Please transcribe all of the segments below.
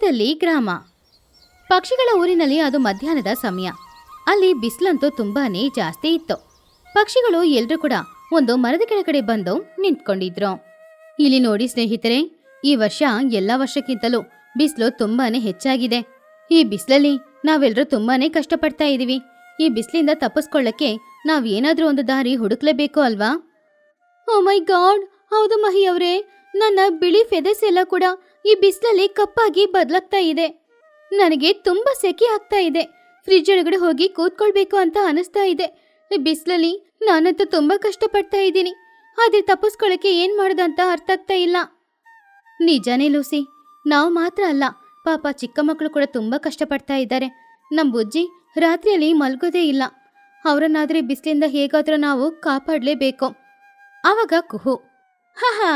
ದೂರದಲ್ಲಿ ಗ್ರಾಮ. ಪಕ್ಷಿಗಳ ಊರಿನಲ್ಲಿ ಅದು ಮಧ್ಯಾಹ್ನದ ಸಮಯ. ಅಲ್ಲಿ ಬಿಸಿಲಂತೂ ತುಂಬಾನೇ ಜಾಸ್ತಿ ಇತ್ತು. ಪಕ್ಷಿಗಳು ಎಲ್ರೂ ಕೂಡ ಒಂದು ಮರದ ಕೆಳಗಡೆ ಬಂದು ನಿಂತ್ಕೊಂಡಿದ್ರು. ಇಲ್ಲಿ ನೋಡಿ ಸ್ನೇಹಿತರೆ, ಈ ವರ್ಷ ಎಲ್ಲ ವರ್ಷಕ್ಕಿಂತಲೂ ಬಿಸಿಲು ತುಂಬಾನೇ ಹೆಚ್ಚಾಗಿದೆ. ಈ ಬಿಸಿಲಲ್ಲಿ ನಾವೆಲ್ಲರೂ ತುಂಬಾನೇ ಕಷ್ಟಪಡ್ತಾ ಇದೀವಿ. ಈ ಬಿಸಿಲಿಂದ ತಪ್ಪಿಸ್ಕೊಳ್ಳಕ್ಕೆ ನಾವ್ ಏನಾದ್ರೂ ಒಂದು ದಾರಿ ಹುಡುಕ್ಲೇಬೇಕು ಅಲ್ವಾ? ಓ ಮೈ ಗಾಡ್, ಹೌದು ಮಹಿ ಅವರೇ, ನನ್ನ ಬಿಳಿ ಫೆದರ್ಸ್ ಎಲ್ಲ ಕೂಡ ಈ ಬಿಸಿಲಲ್ಲಿ ಕಪ್ಪಾಗಿ ಬದಲಾಗ್ತಾ ಇದೆ. ನನಗೆ ತುಂಬಾ ಸೆಕೆ ಆಗ್ತಾ ಇದೆ. ಫ್ರಿಡ್ಜ್ ಒಳಗಡೆ ಹೋಗಿ ಕೂತ್ಕೊಳ್ಬೇಕು ಅಂತ ಅನಿಸ್ತಾ ಇದೆ. ಈ ಬಿಸಿಲಲ್ಲಿ ನಾನಂತೂ ತುಂಬಾ ಕಷ್ಟಪಡ್ತಾ ಇದ್ದೀನಿ. ಆದ್ರೆ ತಪ್ಪಿಸ್ಕೊಳ್ಳಕ್ಕೆ ಏನ್ ಮಾಡೋದಂತ ಅರ್ಥ ಆಗ್ತಾ ಇಲ್ಲ. ನಿಜಾನೇ ಲೂಸಿ, ನಾವು ಮಾತ್ರ ಅಲ್ಲ, ಪಾಪ ಚಿಕ್ಕ ಮಕ್ಕಳು ಕೂಡ ತುಂಬಾ ಕಷ್ಟಪಡ್ತಾ ಇದ್ದಾರೆ. ನಮ್ ಬುಜ್ಜಿ ರಾತ್ರಿಯಲ್ಲಿ ಮಲ್ಗೋದೇ ಇಲ್ಲ. ಅವರನ್ನಾದ್ರೆ ಬಿಸಿಲಿಂದ ಹೇಗಾದ್ರೂ ನಾವು ಕಾಪಾಡಲೇಬೇಕು. ಆವಾಗ ಕುಹು, ಹಾ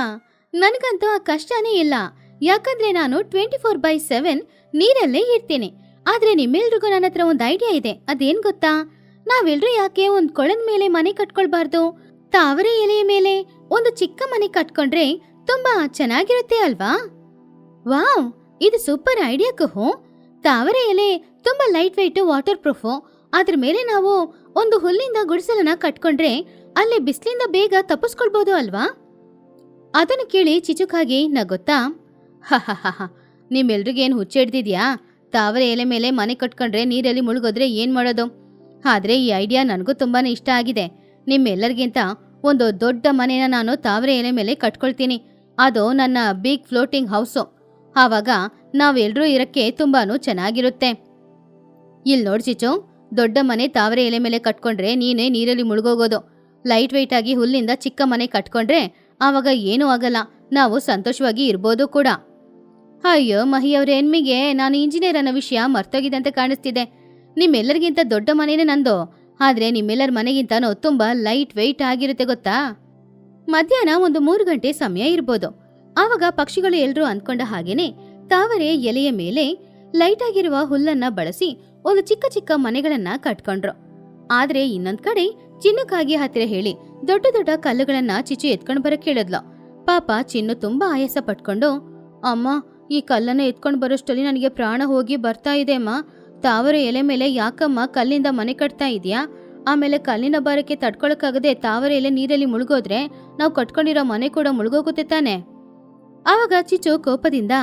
ನನಗಂತೂ ಆ ಕಷ್ಟನೇ ಇಲ್ಲ. ಯಾಕಂದ್ರೆ ನಾನು 24/7 ನೀರಲ್ಲೇ ಇರ್ತೀನಿ. ಆದ್ರೆ ನಿಮ್ಮೆಲ್ರಿಗೂ ನನ್ನ ಹತ್ರ ಒಂದು ಐಡಿಯಾ ಇದೆ. ಅದೇನ್ ಗೊತ್ತಾ? ನಾವೆಲ್ರೂ ಯಾಕೆ ಒಂದು ಕೊಳದ ಮೇಲೆ ಮನೆ ಕಟ್ಕೊಳ್ಬಾರ್ದು? ತಾವರೆ ಎಲೆಯ ಮೇಲೆ ಒಂದು ಚಿಕ್ಕ ಮನೆ ಕಟ್ಕೊಂಡ್ರೆ ತುಂಬಾ ಚೆನ್ನಾಗಿರುತ್ತೆ ಅಲ್ವಾ? ವಾವ್, ಇದು ಸೂಪರ್ ಐಡಿಯಾ ಕುಹು. ತಾವರೆ ಎಲೆ ತುಂಬಾ ಲೈಟ್ ವೆಯ್ಟ್, ವಾಟರ್ ಪ್ರೂಫು. ಅದ್ರ ಮೇಲೆ ನಾವು ಒಂದು ಹುಲ್ಲಿಂದ ಗುಡಿಸಲನ್ನ ಕಟ್ಕೊಂಡ್ರೆ ಅಲ್ಲೇ ಬಿಸಿಲಿಂದ ಬೇಗ ತಪ್ಪಿಸ್ಕೊಳ್ಬೋದು ಅಲ್ವಾ? ಅದನ್ನು ಕೇಳಿ ಚಿಚುಕಾಗಿ ನಗುತ್ತಾ, ಹ ನಿಮ್ಮೆಲ್ರಿಗೇನು ಹುಚ್ಚಿಡ್ದಿದ್ಯಾ? ತಾವರೆ ಎಲೆ ಮೇಲೆ ಮನೆ ಕಟ್ಕೊಂಡ್ರೆ ನೀರಲ್ಲಿ ಮುಳುಗೋದ್ರೆ ಏನ್ ಮಾಡೋದು? ಆದ್ರೆ ಈ ಐಡಿಯಾ ನನಗೂ ತುಂಬಾನೇ ಇಷ್ಟ ಆಗಿದೆ. ನಿಮ್ಮೆಲ್ಲರಿಗಿಂತ ಒಂದು ದೊಡ್ಡ ಮನೆನ ನಾನು ತಾವರೆ ಎಲೆ ಮೇಲೆ ಕಟ್ಕೊಳ್ತೀನಿ. ಅದು ನನ್ನ ಬಿಗ್ ಫ್ಲೋಟಿಂಗ್ ಹೌಸು. ಆವಾಗ ನಾವೆಲ್ಲರೂ ಇರಕ್ಕೆ ತುಂಬಾನು ಚೆನ್ನಾಗಿರುತ್ತೆ. ಇಲ್ಲಿ ನೋಡ್ ಚಿಚು, ದೊಡ್ಡ ಮನೆ ತಾವರೆ ಎಲೆ ಮೇಲೆ ಕಟ್ಕೊಂಡ್ರೆ ನೀನೇ ನೀರಲ್ಲಿ ಮುಳುಗೋಗೋದು. ಲೈಟ್ ವೆಯ್ಟ್ ಆಗಿ ಹುಲ್ಲಿಂದ ಚಿಕ್ಕ ಮನೆ ಕಟ್ಕೊಂಡ್ರೆ ಆವಾಗ ಏನೂ ಆಗಲ್ಲ, ನಾವು ಸಂತೋಷವಾಗಿ ಇರ್ಬೋದು ಕೂಡ. ಅಯ್ಯೋ ಮಹಿಯವ್ರ ಹೆಣ್ಮಿಗೆ ನಾನು ಇಂಜಿನಿಯರ್ ಅನ್ನೋ ವಿಷಯ ಮರ್ತೋಗಿದಂತೆ ಕಾಣಿಸ್ತಿದೆ. ನಿಮ್ಮೆಲ್ಲರಿಗಿಂತ ದೊಡ್ಡ ಮನೆನೇ ನಂದು. ಆದ್ರೆ ನಿಮ್ಮೆಲ್ಲರ ಮನೆಗಿಂತನೂ ತುಂಬಾ ಲೈಟ್ ವೆಯ್ಟ್ ಆಗಿರುತ್ತೆ ಗೊತ್ತಾ? ಮಧ್ಯಾಹ್ನ ಒಂದು 3 ಗಂಟೆ ಸಮಯ ಇರ್ಬೋದು. ಆವಾಗ ಪಕ್ಷಿಗಳು ಎಲ್ರೂ ಅಂದ್ಕೊಂಡ ಹಾಗೇನೆ ತಾವರೆ ಎಲೆಯ ಮೇಲೆ ಲೈಟ್ ಆಗಿರುವ ಹುಲ್ಲನ್ನ ಬಳಸಿ ಒಂದು ಚಿಕ್ಕ ಚಿಕ್ಕ ಮನೆಗಳನ್ನ ಕಟ್ಕೊಂಡ್ರು. ಆದ್ರೆ ಇನ್ನೊಂದ್ ಕಡೆ ಚಿನ್ನುಕಾಗಿ ಹತ್ತಿರ ಹೇಳಿ ದೊಡ್ಡ ದೊಡ್ಡ ಕಲ್ಲುಗಳನ್ನ ಚಿಚು ಎತ್ಕೊಂಡ್ ಬರಕ್ ಹೇಳಿದ್ಲು. ಪಾಪ ಚಿನ್ನು ತುಂಬಾ ಆಯಾಸ ಪಟ್ಕೊಂಡು, ಅಮ್ಮ, ಈ ಕಲ್ಲನ್ನ ಎತ್ಕೊಂಡ್ ಬರೋಷ್ಟಲ್ಲಿ ನನಗೆ ಪ್ರಾಣ ಹೋಗಿ ಬರ್ತಾ ಇದೆ ಅಮ್ಮ. ತಾವರೆ ಎಲೆ ಮೇಲೆ ಯಾಕಮ್ಮ ಕಲ್ಲಿಂದ ಮನೆ ಕಟ್ತಾ ಇದೀಯಾ? ಆಮೇಲೆ ಕಲ್ಲಿನ ಭಾರಕ್ಕೆ ತಡ್ಕೊಳಕ್ಕಾಗದೆ ತಾವರೆ ಎಲೆ ನೀರಲ್ಲಿ ಮುಳುಗೋದ್ರೆ ನಾವು ಕಟ್ಕೊಂಡಿರೋ ಮನೆ ಕೂಡ ಮುಳುಗೋಗುತ್ತೆ ತಾನೆ? ಆವಾಗ ಚಿಚು ಕೋಪದಿಂದ,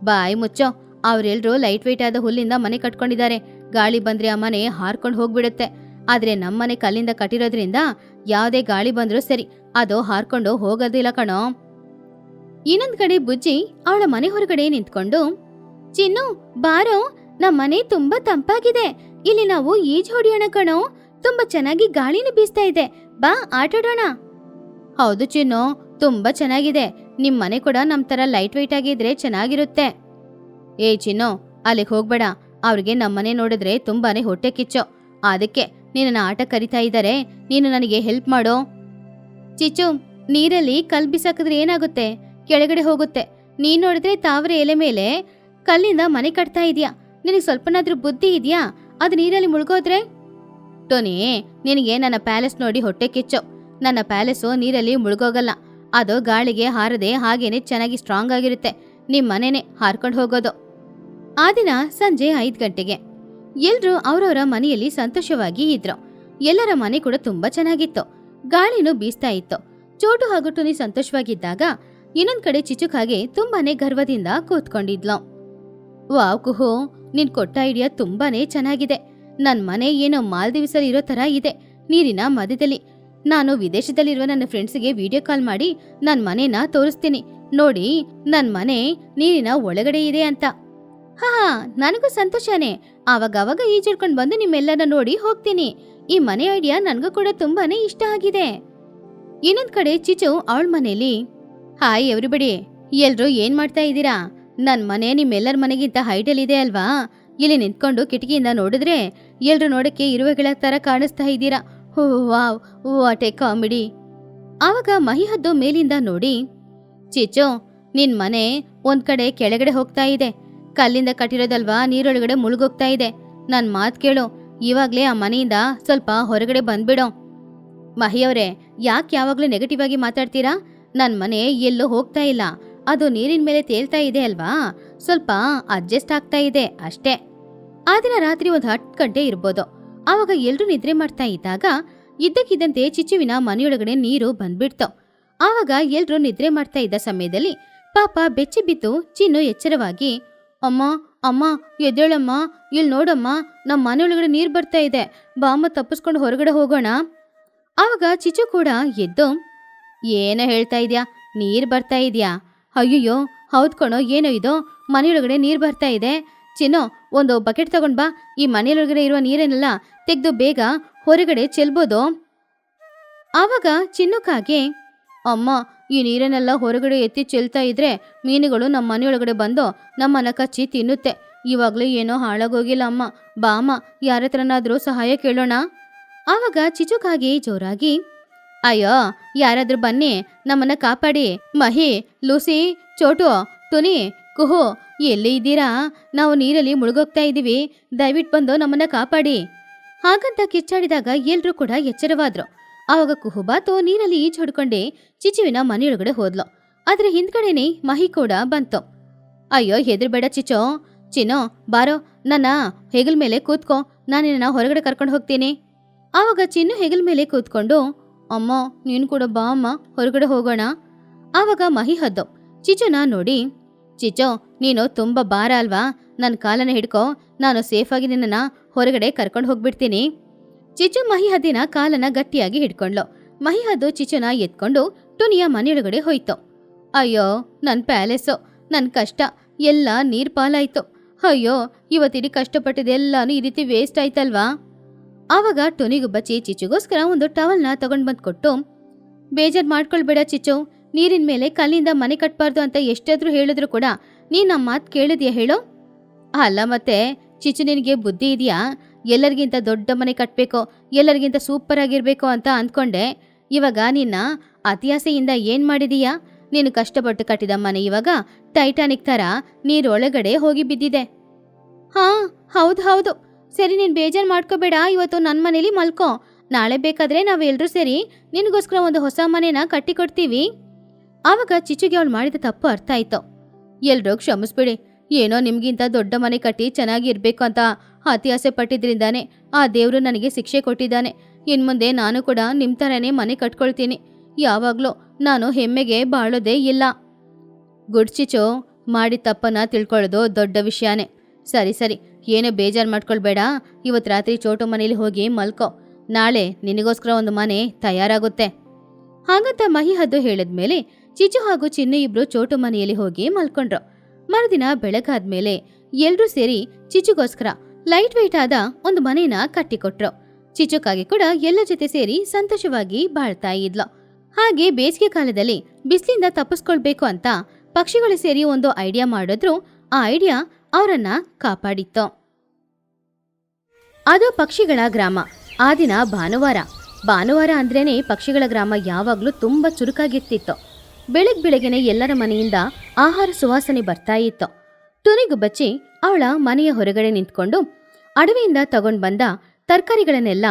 ಬಾಯ್ ಮುಚ್ಚೋ, ಅವ್ರೆಲ್ರೂ ಲೈಟ್ ವೆಯ್ಟ್ ಆದ ಹುಲ್ಲಿಂದ ಮನೆ ಕಟ್ಕೊಂಡಿದ್ದಾರೆ. ಗಾಳಿ ಬಂದ್ರೆ ಆ ಮನೆ ಹಾರ್ಕೊಂಡು ಹೋಗ್ಬಿಡುತ್ತೆ. ಆದ್ರೆ ನಮ್ಮನೆ ಕಲ್ಲಿಂದ ಕಟ್ಟಿರೋದ್ರಿಂದ ಯಾವ್ದೇ ಗಾಳಿ ಬಂದ್ರೂ ಸರಿ, ಅದು ಹಾರ್ಕೊಂಡು ಹೋಗೋದಿಲ್ಲ ಕಣೋ. ಇನ್ನೊಂದ್ ಕಡೆ ಬುಜ್ಜಿ ಅವಳ ಮನೆ ಹೊರಗಡೆ ನಿಂತ್ಕೊಂಡು, ಚಿನ್ನು ಬಾರೋ, ನಮ್ಮನೆ ತುಂಬಾ ತಂಪಾಗಿದೆ. ಇಲ್ಲಿ ನಾವು ಈಜ್ ಹೊಡಿಯೋಣ ಕಣೋ. ತುಂಬಾ ಚೆನ್ನಾಗಿ ಗಾಳಿನೂ ಬೀಸ್ತಾ ಇದೆ. ಬಾ ಆಟಾಡೋಣ. ಹೌದು ಚಿನ್ನು, ತುಂಬಾ ಚೆನ್ನಾಗಿದೆ. ನಿಮ್ ಮನೆ ಕೂಡ ನಮ್ ತರ ಲೈಟ್ ವೆಯ್ಟ್ ಆಗಿದ್ರೆ ಚೆನ್ನಾಗಿರುತ್ತೆ. ಏ ಚಿನ್ನು, ಅಲ್ಲಿಗೆ ಹೋಗ್ಬೇಡ. ಅವ್ರಿಗೆ ನಮ್ಮನೆ ನೋಡಿದ್ರೆ ತುಂಬಾನೇ ಹೊಟ್ಟೆ ಕಿಚ್ಚೋ. ಅದಕ್ಕೆ ನಿನ್ನ ಆಟ ಕರಿತಾ ಇದ್ದಾರೆ. ನೀನು ನನಗೆ ಹೆಲ್ಪ್ ಮಾಡೋ. ಚಿಚ್ಚು, ನೀರಲ್ಲಿ ಕಲ್ ಬಿಸಾಕಿದ್ರೆ ಏನಾಗುತ್ತೆ? ಕೆಳಗಡೆ ಹೋಗುತ್ತೆ. ನೀನ್ ನೋಡಿದ್ರೆ ತಾವರೆ ಎಲೆ ಮೇಲೆ ಕಲ್ಲಿಂದ ಮನೆ ಕಟ್ತಾ ಇದೀಯಾ. ನಿನಗೆ ಸ್ವಲ್ಪನಾದ್ರೂ ಬುದ್ಧಿ ಇದೆಯಾ? ಅದು ನೀರಲ್ಲಿ ಮುಳುಗೋದ್ರೆ? ಟೋನಿ, ನಿನಗೆ ನನ್ನ ಪ್ಯಾಲೆಸ್ ನೋಡಿ ಹೊಟ್ಟೆ ಕಿಚ್ಚು. ನನ್ನ ಪ್ಯಾಲೆಸ್ಸು ನೀರಲ್ಲಿ ಮುಳುಗೋಗಲ್ಲ. ಅದು ಗಾಳಿಗೆ ಹಾರದೆ ಹಾಗೇನೆ ಚೆನ್ನಾಗಿ ಸ್ಟ್ರಾಂಗ್ ಆಗಿರುತ್ತೆ. ನಿಮ್ ಮನೆನೇ ಹಾರ್ಕೊಂಡು ಹೋಗೋದು. ಆ ದಿನ ಸಂಜೆ 5 ಗಂಟೆಗೆ ಎಲ್ರೂ ಅವರವರ ಮನೆಯಲ್ಲಿ ಸಂತೋಷವಾಗಿ ಇದ್ರು. ಎಲ್ಲರ ಮನೆ ಕೂಡ ತುಂಬಾ ಚೆನ್ನಾಗಿತ್ತು. ಗಾಳಿನೂ ಬೀಸ್ತಾ ಇತ್ತು. ಚೋಟು ಹಾಗೂ ಟುನಿ ಸಂತೋಷವಾಗಿದ್ದಾಗ ಇನ್ನೊಂದ್ ಕಡೆ ಚಿಚುಕಾಗೆ ತುಂಬಾನೇ ಗರ್ವದಿಂದ ಕೂತ್ಕೊಂಡಿದ್ಲು. ವಾವ್ ಕುಹು, ನೀನ್ ಕೊಟ್ಟ ಐಡಿಯಾ ತುಂಬಾನೇ ಚೆನ್ನಾಗಿದೆ. ನನ್ ಮನೆ ಏನೋ ಮಾಲ್ದೀವ್ಸಲ್ಲಿ ಇರೋ ತರ ಇದೆ, ನೀರಿನ ಮಧ್ಯದಲ್ಲಿ. ನಾನು ವಿದೇಶದಲ್ಲಿರುವ ನನ್ನ ಫ್ರೆಂಡ್ಸ್ಗೆ ವಿಡಿಯೋ ಕಾಲ್ ಮಾಡಿ ನನ್ ಮನೇನ ತೋರಿಸ್ತೀನಿ. ನೋಡಿ, ನನ್ ಮನೆ ನೀರಿನ ಒಳಗಡೆ ಇದೆ ಅಂತ. ಹಾ, ನನಗೂ ಸಂತೋಷನೇ. ಆವಾಗ ಈಜಿಡ್ಕೊಂಡ್ ಬಂದು ನಿಮ್ಮೆಲ್ಲರನ್ನ ನೋಡಿ ಹೋಗ್ತೀನಿ. ಈ ಮನೆ ಐಡಿಯಾ ನನ್ಗೂ ಕೂಡ ತುಂಬಾನೇ ಇಷ್ಟ ಆಗಿದೆ. ಇನ್ನೊಂದ್ ಕಡೆ ಚಿಚು ಅವಳ ಮನೇಲಿ, ಹಾಯ್ ಎವ್ರಿಬಡಿ, ಎಲ್ರೂ ಏನ್ ಮಾಡ್ತಾ ಇದ್ದೀರಾ? ನನ್ ಮನೆ ನಿಮ್ಮೆಲ್ಲರ ಮನೆಗಿಂತ ಹೈಟಲ್ ಇದೆ ಅಲ್ವಾ? ಇಲ್ಲಿ ನಿಂತ್ಕೊಂಡು ಕಿಟಕಿಯಿಂದ ನೋಡಿದ್ರೆ ಎಲ್ರು ನೋಡಕ್ಕೆ ಇರುವೆಗಳ ತರ ಕಾಣಿಸ್ತಾ ಇದ್ದೀರಾ. Wow, what A comedy. ಆವಾಗ ಮಹಿಹದ್ದು ಮೇಲಿಂದ ನೋಡಿ, ಚಿಚು, ನಿನ್ ಮನೆ ಒಂದ್ ಕಡೆ ಕೆಳಗಡೆ ಹೋಗ್ತಾ ಇದೆ. ಕಲ್ಲಿಂದ ಕಟ್ಟಿರೋದಲ್ವಾ, ನೀರೊಳಗಡೆ ಮುಳುಗೋಗ್ತಾ ಇದೆ. ನನ್ ಮಾತ್ ಕೇಳು, ಇವಾಗ್ಲೇ ಆ ಮನೆಯಿಂದ ಸ್ವಲ್ಪ ಹೊರಗಡೆ ಬಂದ್ಬಿಡೋ. ಮಹಿಯವ್ರೆ, ಯಾಕೆ ಯಾವಾಗ್ಲೂ ನೆಗೆಟಿವ್ ಆಗಿ ಮಾತಾಡ್ತೀರಾ? ನನ್ ಮನೆ ಎಲ್ಲೂ ಹೋಗ್ತಾ ಇಲ್ಲ. ಅದು ನೀರಿನ ಮೇಲೆ ತೇಲ್ತಾ ಇದೆ ಅಲ್ವಾ, ಸ್ವಲ್ಪ ಅಡ್ಜಸ್ಟ್ ಆಗ್ತಾ ಇದೆ ಅಷ್ಟೇ. ಆ ದಿನ ರಾತ್ರಿ ಒಂದು 10 ಗಂಟೆ ಇರ್ಬೋದು. ಆವಾಗ ಎಲ್ರೂ ನಿದ್ರೆ ಮಾಡ್ತಾ ಇದ್ದಾಗ ಇದ್ದಕ್ಕಿದ್ದಂತೆ ಚಿಚ್ಚುವಿನ ಮನೆಯೊಳಗಡೆ ನೀರು ಬಂದ್ಬಿಡ್ತು. ಆವಾಗ ಎಲ್ರೂ ನಿದ್ರೆ ಮಾಡ್ತಾ ಇದ್ದ ಸಮಯದಲ್ಲಿ ಪಾಪ ಬೆಚ್ಚಿ ಬಿದ್ದು ಚಿನ್ನು ಎಚ್ಚರವಾಗಿ, ಅಮ್ಮ ಅಮ್ಮ ಎದ್ದೇಳಮ್ಮ, ಇಲ್ಲಿ ನೋಡಮ್ಮ, ನಮ್ಮ ಮನೆಯೊಳಗಡೆ ನೀರು ಬರ್ತಾ ಇದೆ, ಬಾಮ್ಮ ತಪ್ಪಿಸ್ಕೊಂಡು ಹೊರಗಡೆ ಹೋಗೋಣ. ಆವಾಗ ಚಿಚ್ಚು ಕೂಡ ಎದ್ದು, ಏನೋ ಹೇಳ್ತಾ ಇದ್ಯಾ, ನೀರು ಬರ್ತಾ ಇದೆಯಾ? ಅಯ್ಯಯ್ಯೋ ಹೌದ್ ಕಣೋ, ಏನೋ ಇದು, ಮನೆಯೊಳಗಡೆ ನೀರು ಬರ್ತಾ ಇದೆ. ಚಿನ್ನು, ಒಂದು ಬಕೆಟ್ ತಗೊಂಡ್ ಬಾ, ಈ ಮನೆಯೊಳಗಡೆ ಇರುವ ನೀರನ್ನೆಲ್ಲ ತೆಗೆದು ಬೇಗ ಹೊರಗಡೆ ಚೆಲ್ಬೋದು. ಆವಾಗ ಚಿನ್ನುಕಾಗೆ, ಅಮ್ಮ ಈ ನೀರನ್ನೆಲ್ಲ ಹೊರಗಡೆ ಎತ್ತಿ ಚೆಲ್ತಾ ಇದ್ರೆ ಮೀನುಗಳು ನಮ್ಮ ಮನೆಯೊಳಗಡೆ ಬಂದು ನಮ್ಮನ್ನ ಕಚ್ಚಿ ತಿನ್ನುತ್ತೆ. ಇವಾಗಲೇ ಏನೋ ಹಾಳಾಗೋಗಿಲ್ಲ ಅಮ್ಮ, ಬಾ ಅಮ್ಮ ಯಾರ ಹತ್ರನಾದ್ರೂ ಸಹಾಯ ಕೇಳೋಣ. ಆವಾಗ ಚಿಚುಕಾಗಿ ಜೋರಾಗಿ, ಅಯ್ಯೋ ಯಾರಾದ್ರೂ ಬನ್ನಿ, ನಮ್ಮನ್ನ ಕಾಪಾಡಿ. ಮಹಿ, ಲೂಸಿ, ಚೋಟು, ತುನಿ, ಕುಹು, ಎಲ್ಲಿ ಇದ್ದೀರಾ? ನಾವು ನೀರಲ್ಲಿ ಮುಳುಗೋಗ್ತಾ ಇದ್ದೀವಿ, ದಯವಿಟ್ಟು ಬಂದು ನಮ್ಮನ್ನ ಕಾಪಾಡಿ. ಹಾಗಂತ ಕಿಚ್ಚಾಡಿದಾಗ ಎಲ್ರೂ ಕೂಡ ಎಚ್ಚರವಾದ್ರು. ಆವಾಗ ಕುಹುಬಾತು ನೀರಲ್ಲಿ ಈಜು ಹೊಡ್ಕೊಂಡೆ ಚಿಚುವಿನ ಮನೆಯೊಳಗಡೆ ಹೋದ್ಲು. ಆದ್ರೆ ಹಿಂದ್ಗಡೆನೆ ಮಹಿ ಕೂಡ ಬಂತು. ಅಯ್ಯೋ ಹೆದರ್ಬೇಡ ಚಿಚೋ, ಚಿನ್ನೋ ಬಾರೋ, ನನ್ನ ಹೆಗಲ್ ಮೇಲೆ ಕೂತ್ಕೋ, ನಾನಿನ್ನ ಹೊರಗಡೆ ಕರ್ಕೊಂಡು ಹೋಗ್ತೀನಿ. ಆವಾಗ ಚಿನ್ನು ಹೆಗಲ್ ಮೇಲೆ ಕೂತ್ಕೊಂಡು, ಅಮ್ಮ ನೀನು ಕೂಡ ಬಾ ಅಮ್ಮ, ಹೊರಗಡೆ ಹೋಗೋಣ. ಆವಾಗ ಮಹಿ ಹದ್ದು ಚಿಚುನ ನೋಡಿ, ಚಿಚೋ ನೀನು ತುಂಬಾ ಭಾರ ಅಲ್ವಾ, ನನ್ನ ಕಾಲನ್ನ ಹಿಡ್ಕೋ, ನಾನು ಸೇಫಾಗಿ ನಿನ್ನನ್ನ ಹೊರಗಡೆ ಕರ್ಕೊಂಡು ಹೋಗ್ಬಿಡ್ತೀನಿ. ಚಿಚು ಮಹಿ ಹದ್ದಿನ ಕಾಲನ್ನ ಗಟ್ಟಿಯಾಗಿ ಹಿಡ್ಕೊಂಡ್ಲು. ಮಹಿ ಹದ್ದು ಚಿಚುನ ಎತ್ಕೊಂಡು ಟುನಿಯ ಮನೆಯೊಳಗಡೆ ಹೋಯ್ತು. ಅಯ್ಯೋ ನನ್ ಪ್ಯಾಲೇಸು, ನನ್ ಕಷ್ಟ ಎಲ್ಲ ನೀರ್ ಪಾಲಾಯ್ತು. ಅಯ್ಯೋ ಇವತ್ತಿಡೀ ಕಷ್ಟಪಟ್ಟಿದ್ದೆಲ್ಲಾನು ಈ ರೀತಿ ವೇಸ್ಟ್ ಆಯ್ತಲ್ವಾ. ಆವಾಗ ಟುನಿಗೂ ಬಚ್ಚಿ ಚಿಚುಗೋಸ್ಕರ ಒಂದು ಟವಲ್ನ ತಗೊಂಡ್ ಬಂದ್ ಕೊಟ್ಟು, ಬೇಜಾರ್ ಮಾಡ್ಕೊಳ್ಬೇಡ ಚಿಚ್ಚು, ನೀರಿನ ಮೇಲೆ ಕಲ್ಲಿಂದ ಮನೆ ಕಟ್ಬಾರ್ದು ಅಂತ ಎಷ್ಟಾದ್ರೂ ಹೇಳಿದ್ರು ಕೂಡ ನೀನ್ ನಮ್ಮ ಮಾತು ಕೇಳಿದ್ಯಾ ಹೇಳು? ಅಲ್ಲ ಮತ್ತೆ ಚಿಚ್ಚು, ನಿನಗೆ ಬುದ್ಧಿ ಇದೆಯಾ? ಎಲ್ಲರಿಗಿಂತ ದೊಡ್ಡ ಮನೆ ಕಟ್ಬೇಕು, ಎಲ್ಲರಿಗಿಂತ ಸೂಪರ್ ಆಗಿರ್ಬೇಕು ಅಂತ ಅಂದ್ಕೊಂಡೆ. ಇವಾಗ ನಿನ್ನ ಅತಿಯಾಸೆಯಿಂದ ಏನ್ ಮಾಡಿದೀಯಾ? ನೀನು ಕಷ್ಟಪಟ್ಟು ಕಟ್ಟಿದ ಮನೆ ಇವಾಗ ಟೈಟಾನಿಕ್ ತರ ನೀರೊಳಗಡೆ ಹೋಗಿ ಬಿದ್ದಿದೆ. ಹಾ ಹೌದು ಹೌದು, ಸರಿ ನೀನ್ ಬೇಜಾರ್ ಮಾಡ್ಕೋಬೇಡ, ಇವತ್ತು ನನ್ನ ಮನೇಲಿ ಮಲ್ಕೋ, ನಾಳೆ ಬೇಕಾದ್ರೆ ನಾವೆಲ್ಲರೂ ಸೇರಿ ನಿನಗೋಸ್ಕರ ಒಂದು ಹೊಸ ಮನೆನ ಕಟ್ಟಿಕೊಡ್ತೀವಿ. ಆವಾಗ ಚಿಚುಗೆ ಅವಳು ಮಾಡಿದ ತಪ್ಪು ಅರ್ಥ ಆಯ್ತು. ಎಲ್ರೂ ಕ್ಷಮಿಸ್ಬಿಡಿ, ಏನೋ ನಿಮ್ಗಿಂತ ದೊಡ್ಡ ಮನೆ ಕಟ್ಟಿ ಚೆನ್ನಾಗಿ ಇರ್ಬೇಕು ಅಂತ ಅತಿ ಆಸೆ ಪಟ್ಟಿದ್ರಿಂದಾನೆ ಆ ದೇವ್ರು ನನಗೆ ಶಿಕ್ಷೆ ಕೊಟ್ಟಿದ್ದಾನೆ. ಇನ್ಮುಂದೆ ನಾನು ಕೂಡ ನಿಮ್ ಥರನೇ ಮನೆ ಕಟ್ಕೊಳ್ತೀನಿ, ಯಾವಾಗ್ಲೂ ನಾನು ಹೆಮ್ಮೆಗೆ ಬಾಳೋದೇ ಇಲ್ಲ. ಗುಡ್ ಚಿಚು, ಮಾಡಿದ ತಪ್ಪನ್ನ ತಿಳ್ಕೊಳ್ಳೋದು ದೊಡ್ಡ ವಿಷಯನೇ. ಸರಿ ಸರಿ, ಏನೋ ಬೇಜಾರು ಮಾಡ್ಕೊಳ್ಬೇಡ, ಇವತ್ತು ರಾತ್ರಿ ಚೋಟು ಮನೇಲಿ ಹೋಗಿ ಮಲ್ಕೋ, ನಾಳೆ ನಿನಗೋಸ್ಕರ ಒಂದು ಮನೆ ತಯಾರಾಗುತ್ತೆ. ಹಾಗಂತ ಮಹಿ ಹದ್ದು ಹೇಳಿದ್ಮೇಲೆ ಚಿಚು ಹಾಗೂ ಚಿನ್ನು ಇಬ್ರು ಚೋಟು ಮನೆಯಲ್ಲಿ ಹೋಗಿ ಮಲ್ಕೊಂಡ್ರು. ಮರುದಿನ ಬೆಳಗಾದ್ಮೇಲೆ ಎಲ್ರೂ ಸೇರಿ ಚಿಚುಗೋಸ್ಕರ ಲೈಟ್ ವೆಯ್ಟ್ ಆದ ಒಂದು ಮನೇನ ಕಟ್ಟಿಕೊಟ್ರು. ಚಿಚುಕಾಗಿ ಕೂಡ ಎಲ್ಲ ಜೊತೆ ಸೇರಿ ಸಂತೋಷವಾಗಿ ಬಾಳ್ತಾ ಇದ್ಲು. ಹಾಗೆ ಬೇಸಿಗೆ ಕಾಲದಲ್ಲಿ ಬಿಸಿಲಿಂದ ತಪ್ಪಿಸ್ಕೊಳ್ಬೇಕು ಅಂತ ಪಕ್ಷಿಗಳು ಸೇರಿ ಒಂದು ಐಡಿಯಾ ಮಾಡಿದ್ರು. ಆ ಐಡಿಯಾ ಅವರನ್ನ ಕಾಪಾಡಿತ್ತು. ಅದು ಪಕ್ಷಿಗಳ ಗ್ರಾಮ. ಆ ದಿನ ಭಾನುವಾರ ಅಂದ್ರೇನೆ ಪಕ್ಷಿಗಳ ಗ್ರಾಮ ಯಾವಾಗ್ಲೂ ತುಂಬಾ ಚುರುಕಾಗಿರ್ತಿತ್ತು. ಬೆಳಗ್ಗೆನೆ ಎಲ್ಲರ ಮನೆಯಿಂದ ಆಹಾರ ಸುವಾಸನೆ ಬರ್ತಾ ಇತ್ತು. ಟುನಿಗೂ ಬಚ್ಚಿ ಅವಳ ಮನೆಯ ಹೊರಗಡೆ ನಿಂತ್ಕೊಂಡು ಅಡವಿಯಿಂದ ತಗೊಂಡ್ ಬಂದ ತರಕಾರಿಗಳನ್ನೆಲ್ಲ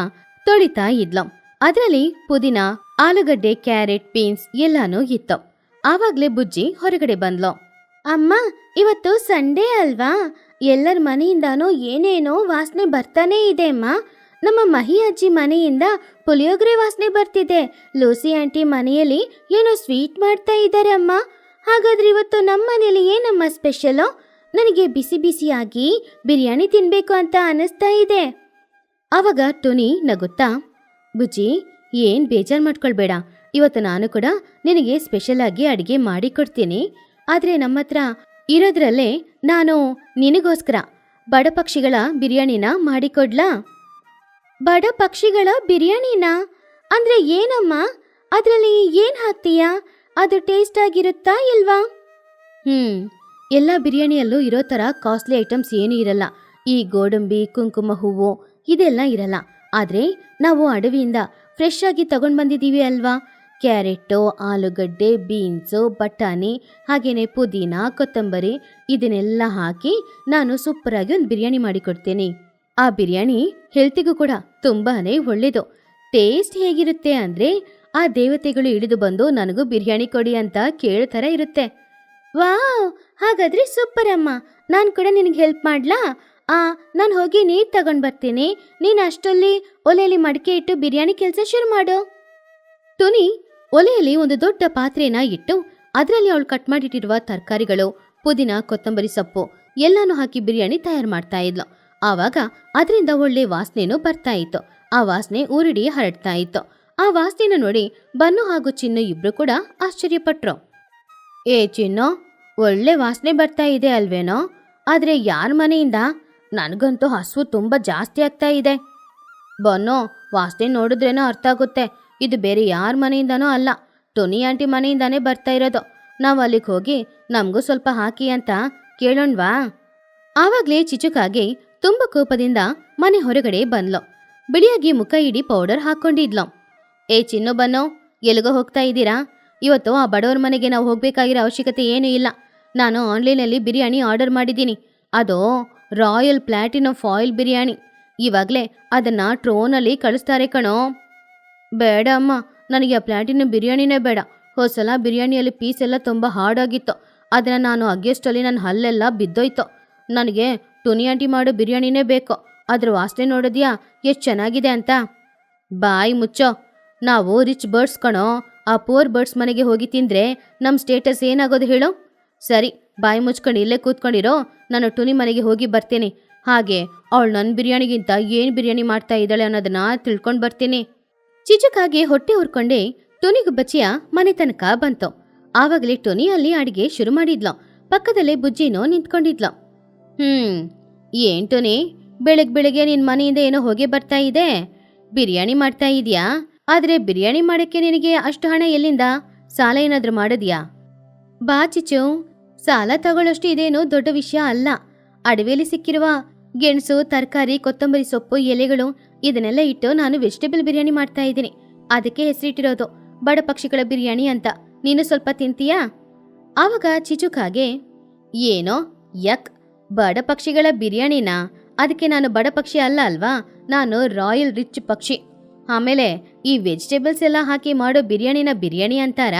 ತೊಳಿತಾ ಇದ್ಲು. ಅದರಲ್ಲಿ ಪುದೀನ, ಆಲೂಗಡ್ಡೆ, ಕ್ಯಾರೆಟ್, ಬೀನ್ಸ್ ಎಲ್ಲಾನು ಇತ್ತು. ಆವಾಗ್ಲೇ ಬುಜ್ಜಿ ಹೊರಗಡೆ ಬಂದ್ಲು. ಅಮ್ಮ, ಇವತ್ತು ಸಂಡೇ ಅಲ್ವಾ, ಎಲ್ಲರ ಮನೆಯಿಂದಾನೂ ಏನೇನೋ ವಾಸನೆ ಬರ್ತಾನೆ ಇದೆ ಅಮ್ಮ. ನಮ್ಮ ಮಹಿ ಅಜ್ಜಿ ಮನೆಯಿಂದ ಪುಳಿಯೋಗರೆ ವಾಸನೆ ಬರ್ತಿದೆ, ಲೂಸಿ ಆಂಟಿ ಮನೆಯಲ್ಲಿ ಏನೋ ಸ್ವೀಟ್ ಮಾಡ್ತಾ ಇದ್ದಾರೆ ಅಮ್ಮ. ಹಾಗಾದ್ರೆ ಇವತ್ತು ನಮ್ಮ ಮನೇಲಿ ಏನಮ್ಮ ಸ್ಪೆಷಲು? ನನಗೆ ಬಿಸಿ ಬಿಸಿಯಾಗಿ ಬಿರಿಯಾನಿ ತಿನ್ಬೇಕು ಅಂತ ಅನಿಸ್ತಾ ಇದೆ. ಆವಾಗ ಟುನಿ ನಗುತ್ತಾ, ಬುಜ್ಜಿ ಏನ್ ಬೇಜಾರು ಮಾಡ್ಕೊಳ್ಬೇಡ, ಇವತ್ತು ನಾನು ಕೂಡ ನಿನಗೆ ಸ್ಪೆಷಲ್ ಆಗಿ ಅಡಿಗೆ ಮಾಡಿ ಕೊಡ್ತೀನಿ. ಆದ್ರೆ ನಮ್ಮ ಹತ್ರ ಇರೋದ್ರಲ್ಲೇ ನಾನು ನಿನಗೋಸ್ಕರ ಬಡ ಪಕ್ಷಿಗಳ ಬಿರಿಯಾನಿನ ಮಾಡಿಕೊಡ್ಲಾ? ಬಡ ಪಕ್ಷಿಗಳ ಬಿರಿಯಾನಿನ ಅಂದ್ರೆ ಏನಮ್ಮ? ಅದರಲ್ಲಿ ಏನ್ ಹಾಕ್ತೀಯಾ? ಅದು ಟೇಸ್ಟ್ ಆಗಿರುತ್ತಾ ಇಲ್ವಾ? ಎಲ್ಲ ಬಿರಿಯಾನಿಯಲ್ಲೂ ಇರೋ ತರ ಕಾಸ್ಟ್ಲಿ ಐಟಮ್ಸ್ ಏನೂ ಇರಲ್ಲ. ಈ ಗೋಡಂಬಿ, ಕುಂಕುಮ ಹೂವು ಇದೆಲ್ಲ ಇರಲ್ಲ. ಆದ್ರೆ ನಾವು ಅಡವಿಯಿಂದ ಫ್ರೆಶ್ ಆಗಿ ತಗೊಂಡ್ ಬಂದಿದೀವಿ ಅಲ್ವಾ, ಕ್ಯಾರೆಟು, ಆಲೂಗಡ್ಡೆ, ಬೀನ್ಸು, ಬಟಾಣಿ, ಹಾಗೇನೆ ಪುದೀನ, ಕೊತ್ತಂಬರಿ ಇದನ್ನೆಲ್ಲ ಹಾಕಿ ನಾನು ಸೂಪರ್ ಆಗಿ ಒಂದು ಬಿರಿಯಾನಿ ಮಾಡಿಕೊಡ್ತೀನಿ. ಆ ಬಿರಿಯಾನಿ ಹೆಲ್ತಿಗೂ ಕೂಡ ತುಂಬಾನೇ ಒಳ್ಳೇದು. ಟೇಸ್ಟ್ ಹೇಗಿರುತ್ತೆ ಅಂದ್ರೆ ಆ ದೇವತೆಗಳು ಇಳಿದು ಬಂದು ನನಗೂ ಬಿರಿಯಾನಿ ಕೊಡಿ ಅಂತ ಕೇಳ್ತರ ಇರುತ್ತೆ. ವಾವ್, ಹಾಗಾದ್ರೆ ಸೂಪರ್ ಅಮ್ಮ. ನಾನು ಕೂಡ ನಿನಗೆ ಹೆಲ್ಪ್ ಮಾಡ್ಲಾ? ನಾನು ಹೋಗಿ ನೀರು ತಗೊಂಡ್ ಬರ್ತೀನಿ. ನೀನು ಅಷ್ಟರಲ್ಲಿ ಒಲೆಯಲ್ಲಿ ಮಡಿಕೆ ಇಟ್ಟು ಬಿರಿಯಾನಿ ಕೆಲಸ ಶುರು ಮಾಡು. ಟುನಿ ಒಲೆಯಲ್ಲಿ ಒಂದು ದೊಡ್ಡ ಪಾತ್ರೆನ ಇಟ್ಟು ಅದರಲ್ಲಿ ಅವಳು ಕಟ್ ಮಾಡಿಟ್ಟಿರುವ ತರಕಾರಿಗಳು, ಪುದೀನ, ಕೊತ್ತಂಬರಿ ಸೊಪ್ಪು ಎಲ್ಲಾನು ಹಾಕಿ ಬಿರಿಯಾನಿ ತಯಾರು ಮಾಡ್ತಾ ಇದ್ಲು. ಆವಾಗ ಅದರಿಂದ ಒಳ್ಳೆ ವಾಸನೆನೂ ಬರ್ತಾ ಇತ್ತು. ಆ ವಾಸನೆ ಊರಿಡಿ ಹರಡ್ತಾ ಇತ್ತು. ಆ ವಾಸನೆನ ನೋಡಿ ಬನ್ನು ಹಾಗೂ ಚಿನ್ನು ಇಬ್ರು ಕೂಡ ಆಶ್ಚರ್ಯಪಟ್ರು. ಏ ಚಿನ್ನು, ಒಳ್ಳೆ ವಾಸನೆ ಬರ್ತಾ ಇದೆ ಅಲ್ವೇನೋ? ಆದ್ರೆ ಯಾರ ಮನೆಯಿಂದ? ನನಗಂತೂ ಹಸುವು ತುಂಬಾ ಜಾಸ್ತಿ ಆಗ್ತಾ ಇದೆ. ಬನ್ನು, ವಾಸನೆ ನೋಡಿದ್ರೇನೋ ಅರ್ಥ ಆಗುತ್ತೆ, ಇದು ಬೇರೆ ಯಾರ ಮನೆಯಿಂದನೂ ಅಲ್ಲ, ಟೊನಿ ಆಂಟಿ ಮನೆಯಿಂದಾನೇ ಬರ್ತಾ ಇರೋದು. ನಾವು ಅಲ್ಲಿಗೆ ಹೋಗಿ ನಮಗೂ ಸ್ವಲ್ಪ ಹಾಕಿ ಅಂತ ಕೇಳೋಣ್ವಾ? ಆವಾಗ್ಲೇ ಚಿಚುಕಾಗೆ ತುಂಬಾ ಕೋಪದಿಂದ ಮನೆ ಹೊರಗಡೆ ಬಂದ್ಲು. ಬಿಳಿಯಾಗಿ ಮುಖ ಇಡೀ ಪೌಡರ್ ಹಾಕೊಂಡಿದ್ಲು. ಏ ಚಿನ್ನು, ಬನ್ನು, ಎಲ್ಲಿಗೋ ಹೋಗ್ತಾ ಇದ್ದೀರಾ? ಇವತ್ತು ಆ ಬಡವರ ಮನೆಗೆ ನಾವು ಹೋಗ್ಬೇಕಾಗಿರೋ ಅವಶ್ಯಕತೆ ಏನೂ ಇಲ್ಲ. ನಾನು ಆನ್ಲೈನಲ್ಲಿ ಬಿರಿಯಾನಿ ಆರ್ಡರ್ ಮಾಡಿದ್ದೀನಿ. ಅದು ರಾಯಲ್ ಪ್ಲಾಟಿನಮ್ ಫಾಯಿಲ್ ಬಿರಿಯಾನಿ. ಇವಾಗಲೇ ಅದನ್ನ ಟ್ರೋನಲ್ಲಿ ಕಳಿಸ್ತಾರೆ ಕಣೋ. ಬೇಡ ಅಮ್ಮ, ನನಗೆ ಆ ಪ್ಲಾಟಿನಮ್ ಬಿರಿಯಾನಿನೇ ಬೇಡ. ಹೋದ್ಸಲ ಬಿರಿಯಾನಿಯಲ್ಲಿ ಪೀಸ್ ಎಲ್ಲ ತುಂಬ ಹಾರ್ಡಾಗಿತ್ತು. ಅದನ್ನು ನಾನು ಅಗ್ಗಿಯಷ್ಟಲ್ಲಿ ನನ್ನ ಹಲ್ಲೆಲ್ಲ ಬಿದ್ದೋಯ್ತು. ನನಗೆ ಟುನಿ ಆಂಟಿ ಮಾಡೋ ಬಿರಿಯಾನಿನೇ ಬೇಕು. ಅದ್ರ ವಾಸನೆ ನೋಡಿದ್ಯಾ ಎಷ್ಟು ಚೆನ್ನಾಗಿದೆ ಅಂತ? ಬಾಯಿ ಮುಚ್ಚೋ, ನಾವು ರಿಚ್ ಬರ್ಡ್ಸ್ ಕಣೋ. ಆ ಪೂರ್ ಬರ್ಡ್ಸ್ ಮನೆಗೆ ಹೋಗಿ ತಿಂದರೆ ನಮ್ಮ ಸ್ಟೇಟಸ್ ಏನಾಗೋದು ಹೇಳು? ಸರಿ, ಬಾಯಿ ಮುಚ್ಕೊಂಡು ಇಲ್ಲೇ ಕೂತ್ಕೊಂಡಿರೋ. ನಾನು ಟುನಿ ಮನೆಗೆ ಹೋಗಿ ಬರ್ತೀನಿ. ಹಾಗೆ ಅವಳು ನನ್ನ ಬಿರಿಯಾನಿಗಿಂತ ಏನು ಬಿರಿಯಾನಿ ಮಾಡ್ತಾ ಇದ್ದಾಳೆ ಅನ್ನೋದನ್ನ ತಿಳ್ಕೊಂಡು ಬರ್ತೀನಿ. ಚಿಚುಕಾಗೆ ಹೊಟ್ಟೆ ಹುರ್ಕೊಂಡೆ ಟುನಿಗುಬ್ಬಚ್ಚಿಯ ಮನೆ ತನಕ ಬಂತು. ಆವಾಗಲೇ ಟುನಿ ಅಲ್ಲಿ ಅಡಿಗೆ ಶುರು ಮಾಡಿದ್ಲು. ಪಕ್ಕದಲ್ಲೇ ಬುಜ್ಜಿನೋ ನಿಂತ್ಕೊಂಡಿದ್ಲು. ಏನ್ ಟುನಿ, ಬೆಳಗ್ಗೆ ನಿನ್ ಮನೆಯಿಂದ ಏನೋ ಹೊಗೆ ಬರ್ತಾ ಇದೆ. ಬಿರಿಯಾನಿ ಮಾಡ್ತಾ ಇದೀಯಾ? ಆದ್ರೆ ಬಿರಿಯಾನಿ ಮಾಡಕ್ಕೆ ನಿನಗೆ ಅಷ್ಟು ಹಣ ಎಲ್ಲಿಂದ? ಸಾಲ ಏನಾದ್ರೂ ಮಾಡಿದ್ಯಾ? ಬಾ ಚಿಚು, ಸಾಲ ತಗೊಳ್ಳೋಷ್ಟು ಇದೇನು ದೊಡ್ಡ ವಿಷಯ ಅಲ್ಲ. ಅಡವಿಯಲ್ಲಿ ಸಿಕ್ಕಿರುವ ಗೆಣಸು, ತರಕಾರಿ, ಕೊತ್ತಂಬರಿ ಸೊಪ್ಪು, ಎಲೆಗಳು ಇದನ್ನೆಲ್ಲ ಇಟ್ಟು ನಾನು ವೆಜಿಟೇಬಲ್ ಬಿರಿಯಾನಿ ಮಾಡ್ತಾ ಇದ್ದೀನಿ. ಅದಕ್ಕೆ ಹೆಸರಿಟ್ಟಿರೋದು ಬಡ ಪಕ್ಷಿಗಳ ಬಿರಿಯಾನಿ ಅಂತ. ನೀನು ಸ್ವಲ್ಪ ತಿಂತೀಯಾ? ಆವಾಗ ಚಿಚುಕಾಗೆ, ಏನೋ ಯಕ್, ಬಡ ಪಕ್ಷಿಗಳ ಬಿರಿಯಾನಿನಾ? ಅದಕ್ಕೆ ನಾನು ಬಡ ಪಕ್ಷಿ ಅಲ್ಲ ಅಲ್ವಾ, ನಾನು ರಾಯಲ್ ರಿಚ್ ಪಕ್ಷಿ. ಆಮೇಲೆ ಈ ವೆಜಿಟೇಬಲ್ಸ್ ಎಲ್ಲ ಹಾಕಿ ಮಾಡೋ ಬಿರಿಯಾನಿನ ಬಿರಿಯಾನಿ ಅಂತಾರ?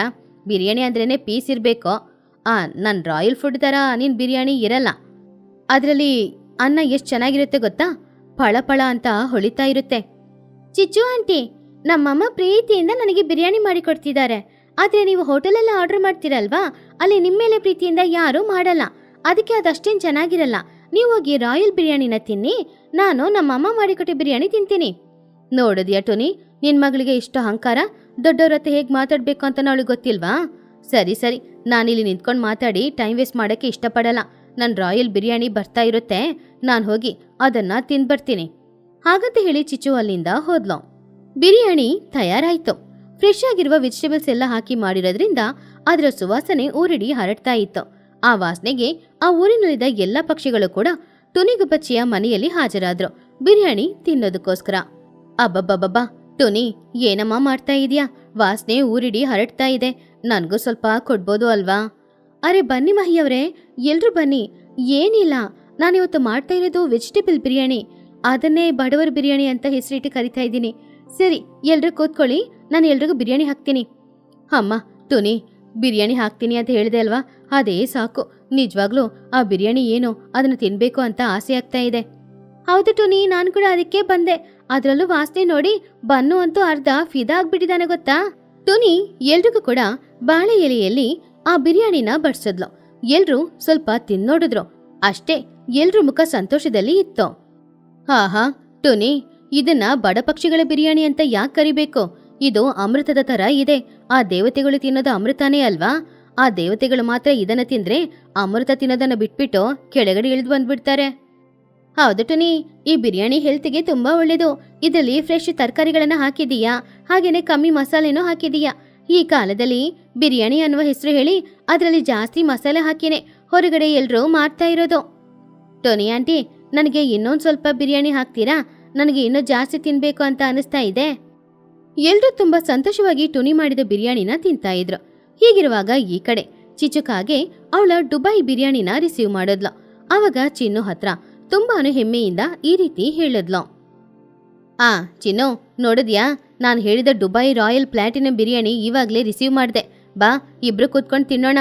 ಬಿರಿಯಾನಿ ಅಂದ್ರೇನೆ ಪೀಸ್ ಇರಬೇಕು. ನನ್ನ ರಾಯಲ್ ಫುಡ್ ಥರ ನೀನು ಬಿರಿಯಾನಿ ಇರಲ್ಲ. ಅದರಲ್ಲಿ ಅನ್ನ ಎಷ್ಟು ಚೆನ್ನಾಗಿರುತ್ತೆ ಗೊತ್ತಾ? ಫಳ ಫಳ ಅಂತ ಹೊಳಿತಾ ಇರುತ್ತೆ. ಚಿಚ್ಚು ಆಂಟಿ, ನಮ್ಮಮ್ಮ ಪ್ರೀತಿಯಿಂದ ನನಗೆ ಬಿರಿಯಾನಿ ಮಾಡಿಕೊಡ್ತಿದ್ದಾರೆ. ಆದರೆ ನೀವು ಹೋಟೆಲೆಲ್ಲ ಆರ್ಡರ್ ಮಾಡ್ತೀರಲ್ವಾ, ಅಲ್ಲಿ ನಿಮ್ಮ ಮೇಲೆ ಪ್ರೀತಿಯಿಂದ ಯಾರೂ ಮಾಡಲ್ಲ. ಅದಕ್ಕೆ ಅದಷ್ಟೇನು ಚೆನ್ನಾಗಿರಲ್ಲ. ನೀವು ಹೋಗಿ ರಾಯಲ್ ಬಿರಿಯಾನಿನ ತಿನ್ನಿ, ನಾನು ನಮ್ಮಮ್ಮ ಮಾಡಿಕೊಟ್ಟ ಬಿರಿಯಾನಿ ತಿಂತೀನಿ. ನೋಡಿದ್ಯಾ ಟೋನಿ, ನಿನ್ನ ಮಗಳಿಗೆ ಇಷ್ಟು ಅಹಂಕಾರ? ದೊಡ್ಡವ್ರ ಹತ್ರ ಹೇಗೆ ಮಾತಾಡಬೇಕು ಅಂತ ಅವಳಿಗೆ ಗೊತ್ತಿಲ್ವಾ? ಸರಿ ಸರಿ, ನಾನಿಲ್ಲಿ ನಿಂತ್ಕೊಂಡು ಮಾತಾಡಿ ಟೈಮ್ ವೇಸ್ಟ್ ಮಾಡೋಕ್ಕೆ ಇಷ್ಟಪಡಲ್ಲ. ನನ್ನ ರಾಯಲ್ ಬಿರಿಯಾನಿ ಬರ್ತಾ ಇರುತ್ತೆ, ನಾನು ಹೋಗಿ ಅದನ್ನು ತಿಂದ್ಬರ್ತೀನಿ. ಹಾಗಂತ ಹೇಳಿ ಚಿಚ್ಚು ಅಲ್ಲಿಂದ ಹೋದ್ಲು. ಬಿರಿಯಾನಿ ತಯಾರಾಯಿತು. ಫ್ರೆಶ್ ಆಗಿರುವ ವೆಜಿಟೇಬಲ್ಸ್ ಎಲ್ಲ ಹಾಕಿ ಮಾಡಿರೋದ್ರಿಂದ ಅದರ ಸುವಾಸನೆ ಊರಿಡಿ ಹರಡ್ತಾ ಇತ್ತು. ಆ ವಾಸನೆಗೆ ಆ ಊರಿನಲ್ಲಿದ್ದ ಎಲ್ಲ ಪಕ್ಷಿಗಳು ಕೂಡ ಟುನಿಗುಬ್ಬಚ್ಚಿಯ ಮನೆಯಲ್ಲಿ ಹಾಜರಾದ್ರು, ಬಿರಿಯಾನಿ ತಿನ್ನೋದಕ್ಕೋಸ್ಕರ. ಅಬ್ಬಬ್ಬಬ್ಬಾ, ಟುನಿ ಏನಮ್ಮ ಮಾಡ್ತಾ ಇದೀಯಾ? ವಾಸನೆ ಊರಿಡಿ ಹರಡ್ತಾ ಇದೆ, ನನಗೂ ಸ್ವಲ್ಪ ಕೊಡ್ಬೋದು ಅಲ್ವಾ? ಅರೆ ಬನ್ನಿ ಮಹಿಯವರೇ, ಎಲ್ರೂ ಬನ್ನಿ. ಏನಿಲ್ಲ, ನಾನಿವತ್ತು ಮಾಡ್ತಾ ಇರೋದು ವೆಜಿಟೇಬಲ್ ಬಿರಿಯಾನಿ. ಅದನ್ನೇ ಬಡವರ ಬಿರಿಯಾನಿ ಅಂತ ಹೆಸರಿಟ್ಟು ಕರಿತಾ ಇದ್ದೀನಿ. ಸರಿ, ಎಲ್ರೂ ಕೂತ್ಕೊಳ್ಳಿ, ನಾನು ಎಲ್ರಿಗೂ ಬಿರಿಯಾನಿ ಹಾಕ್ತೀನಿ. ಅಮ್ಮ ಟುನಿ, ಬಿರಿಯಾನಿ ಹಾಕ್ತೀನಿ ಅಂತ ಹೇಳಿದೆ ಅಲ್ವಾ, ಅದೇ ಸಾಕು. ನಿಜವಾಗ್ಲೂ ಆ ಬಿರಿಯಾನಿ ಏನು ಅದನ್ನು ತಿನ್ಬೇಕು ಅಂತ ಆಸೆ ಆಗ್ತಾ ಇದೆ. ಹೌದು ಟುನಿ, ನಾನು ಕೂಡ ಅದಕ್ಕೆ ಬಂದೆ. ಅದರಲ್ಲೂ ವಾಸನೆ ನೋಡಿ ಬನ್ನು ಅಂತೂ ಅರ್ಧ ಫಿದಾ ಆಗ್ಬಿಟ್ಟಿದ್ದಾನೆ ಗೊತ್ತಾ? ಟುನಿ ಎಲ್ರಿಗೂ ಕೂಡ ಬಾಳೆ ಎಲೆಯಲ್ಲಿ ಆ ಬಿರಿಯಾನಿನ ಬಡಿಸಿದ್ಲು. ಎಲ್ರೂ ಸ್ವಲ್ಪ ತಿನ್ನೋಡಿದ್ರು. ಅಷ್ಟೇ, ಎಲ್ರ ಮುಖ ಸಂತೋಷದಲ್ಲಿ ಇತ್ತು. ಹಾ ಟುನಿ, ಇದನ್ನ ಬಡ ಪಕ್ಷಿಗಳ ಬಿರಿಯಾನಿ ಅಂತ ಯಾಕೆ ಕರಿಬೇಕು? ಇದು ಅಮೃತದ ತರ ಇದೆ. ಆ ದೇವತೆಗಳು ತಿನ್ನೋದು ಅಮೃತನೇ ಅಲ್ವಾ? ಆ ದೇವತೆಗಳು ಮಾತ್ರ ಇದನ್ನ ತಿಂದ್ರೆ ಅಮೃತ ತಿನ್ನೋದನ್ನ ಬಿಟ್ಬಿಟ್ಟು ಕೆಳಗಡೆ ಇಳಿದು ಬಂದ್ಬಿಡ್ತಾರೆ. ಹೌದು ಟುನಿ, ಈ ಬಿರಿಯಾನಿ ಹೆಲ್ತ್ಗೆ ತುಂಬಾ ಒಳ್ಳೇದು. ಇದರಲ್ಲಿ ಫ್ರೆಶ್ ತರಕಾರಿಗಳನ್ನ ಹಾಕಿದೀಯಾ, ಹಾಗೇನೆ ಕಮ್ಮಿ ಮಸಾಲೆನೂ ಹಾಕಿದೀಯಾ. ಈ ಕಾಲದಲ್ಲಿ ಬಿರಿಯಾನಿ ಅನ್ನುವ ಹೆಸರು ಹೇಳಿ ಅದರಲ್ಲಿ ಜಾಸ್ತಿ ಮಸಾಲೆ ಹಾಕಿನೇ ಹೊರಗಡೆ ಎಲ್ರೂ ಮಾಡ್ತಾ ಇರೋದು. ಟೋನಿ ಆಂಟಿ, ನನಗೆ ಇನ್ನೊಂದು ಸ್ವಲ್ಪ ಬಿರಿಯಾನಿ ಹಾಕ್ತೀರಾ? ನನಗೆ ಇನ್ನೂ ಜಾಸ್ತಿ ತಿನ್ಬೇಕು ಅಂತ ಅನಿಸ್ತಾ ಇದೆ. ಎಲ್ರೂ ತುಂಬಾ ಸಂತೋಷವಾಗಿ ಟುನಿ ಮಾಡಿದ ಬಿರಿಯಾನಿನ ತಿಂತಾ ಇದ್ರು. ಹೀಗಿರುವಾಗ ಈ ಕಡೆ ಚಿಚುಕಾಗೆ ಅವಳ ದುಬೈ ಬಿರಿಯಾನಿನ ರಿಸೀವ್ ಮಾಡಿದ್ಲು. ಆವಾಗ ಚಿನ್ನು ಹತ್ರ ತುಂಬಾನು ಹೆಮ್ಮೆಯಿಂದ ಈ ರೀತಿ ಹೇಳಿದ್ಲು. ಚಿನ್ನು, ನೋಡಿದ್ಯಾ, ನಾನು ಹೇಳಿದ ದುಬೈ ರಾಯಲ್ ಪ್ಲಾಟಿನಮ್ ಬಿರಿಯಾನಿ ಇವಾಗಲೇ ರಿಸೀವ್ ಮಾಡಿದೆ. ಬಾ, ಇಬ್ರು ಕೂತ್ಕೊಂಡು ತಿನ್ನೋಣ.